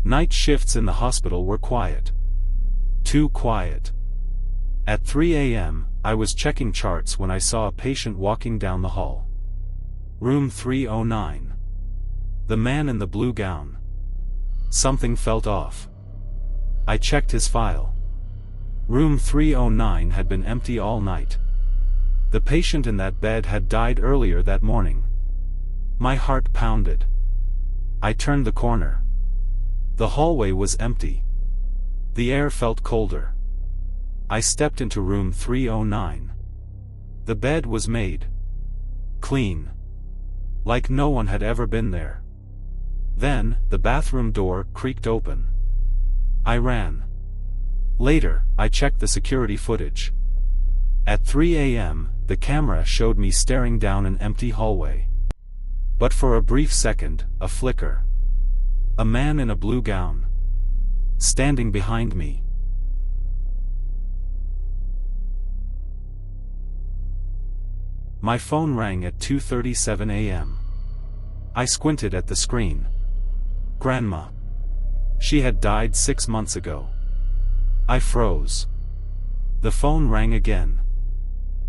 Night shifts in the hospital were quiet. Too quiet. At 3 a.m., I was checking charts when I saw a patient walking down the hall. Room 309. The man in the blue gown. Something felt off. I checked his file. Room 309 had been empty all night. The patient in that bed had died earlier that morning. My heart pounded. I turned the corner. The hallway was empty. The air felt colder. I stepped into room 309. The bed was made clean. Like no one had ever been there. Then, the bathroom door creaked open. I ran. Later, I checked the security footage. At 3 a.m., the camera showed me staring down an empty hallway. But for a brief second, a flicker. A man in a blue gown. Standing behind me. My phone rang at 2:37 a.m. I squinted at the screen. Grandma. She had died 6 months ago. I froze. The phone rang again.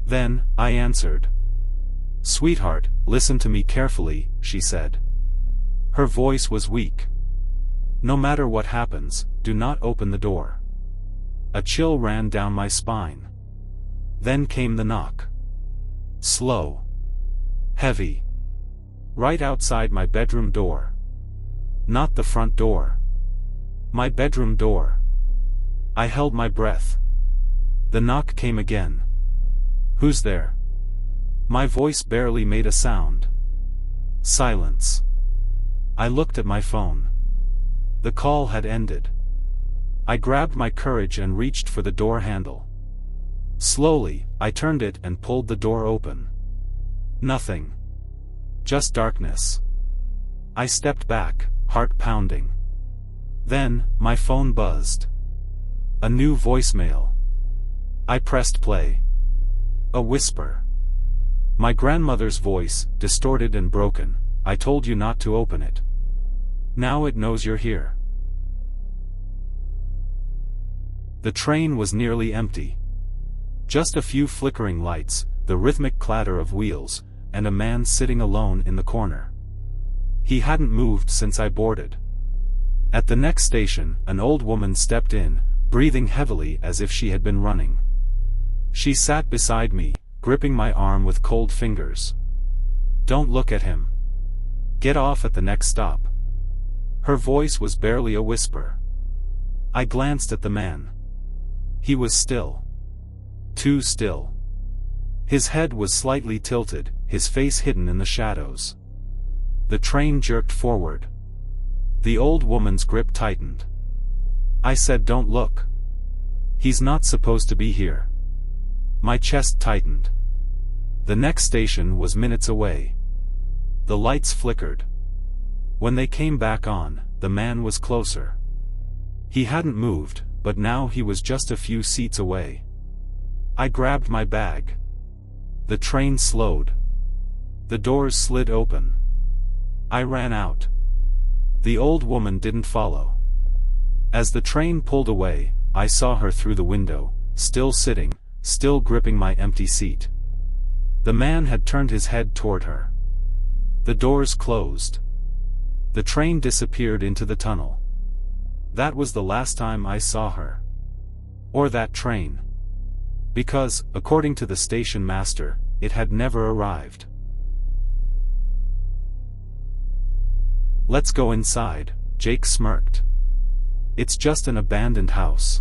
Then, I answered. "Sweetheart, listen to me carefully," she said. Her voice was weak. "No matter what happens, do not open the door." A chill ran down my spine. Then came the knock. Slow. Heavy. Right outside my bedroom door. Not the front door. My bedroom door. I held my breath. The knock came again. "Who's there?" My voice barely made a sound. Silence. I looked at my phone. The call had ended. I grabbed my courage and reached for the door handle. Slowly, I turned it and pulled the door open. Nothing. Just darkness. I stepped back, heart pounding. Then, my phone buzzed. A new voicemail. I pressed play. A whisper. My grandmother's voice, distorted and broken. "I told you not to open it. Now it knows you're here." The train was nearly empty. Just a few flickering lights, the rhythmic clatter of wheels, and a man sitting alone in the corner. He hadn't moved since I boarded. At the next station, an old woman stepped in, breathing heavily as if she had been running. She sat beside me, gripping my arm with cold fingers. "Don't look at him. Get off at the next stop." Her voice was barely a whisper. I glanced at the man. He was still. Too still. His head was slightly tilted, his face hidden in the shadows. The train jerked forward. The old woman's grip tightened. I said, "Don't look. He's not supposed to be here." My chest tightened. The next station was minutes away. The lights flickered. When they came back on, the man was closer. He hadn't moved, but now he was just a few seats away. I grabbed my bag. The train slowed. The doors slid open. I ran out. The old woman didn't follow. As the train pulled away, I saw her through the window, still sitting, still gripping my empty seat. The man had turned his head toward her. The doors closed. The train disappeared into the tunnel. That was the last time I saw her. Or that train. Because, according to the station master, it had never arrived. "Let's go inside," Jake smirked. "It's just an abandoned house."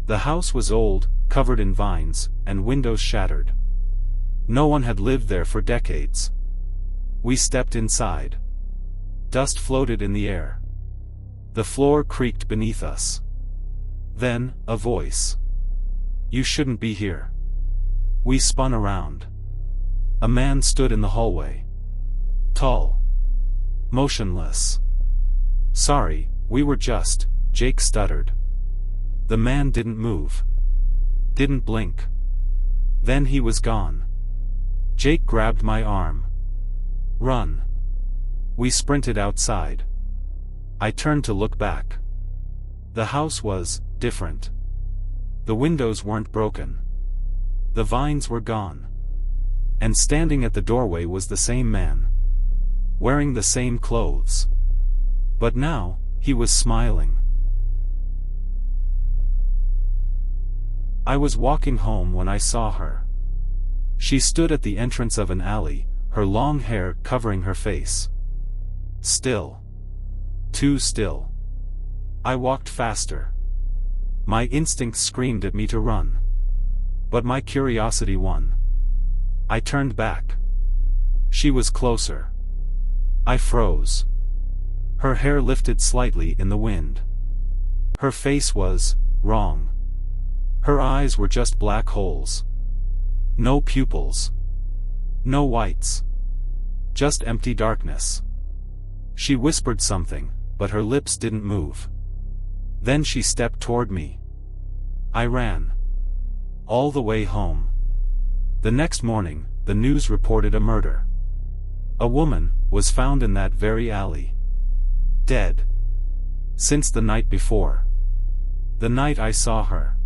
The house was old, covered in vines, and windows shattered. No one had lived there for decades. We stepped inside. Dust floated in the air. The floor creaked beneath us. Then, a voice. "You shouldn't be here." We spun around. A man stood in the hallway. Tall. Motionless. "Sorry, we were just," Jake stuttered. The man didn't move. Didn't blink. Then he was gone. Jake grabbed my arm. "Run." We sprinted outside. I turned to look back. The house was different. The windows weren't broken. The vines were gone. And standing at the doorway was the same man. Wearing the same clothes. But now, he was smiling. I was walking home when I saw her. She stood at the entrance of an alley, her long hair covering her face. Still. Too still. I walked faster. My instincts screamed at me to run. But my curiosity won. I turned back. She was closer. I froze. Her hair lifted slightly in the wind. Her face was wrong. Her eyes were just black holes. No pupils. No whites. Just empty darkness. She whispered something, but her lips didn't move. Then she stepped toward me. I ran. All the way home. The next morning, the news reported a murder. A woman was found in that very alley. Dead. Since the night before. The night I saw her.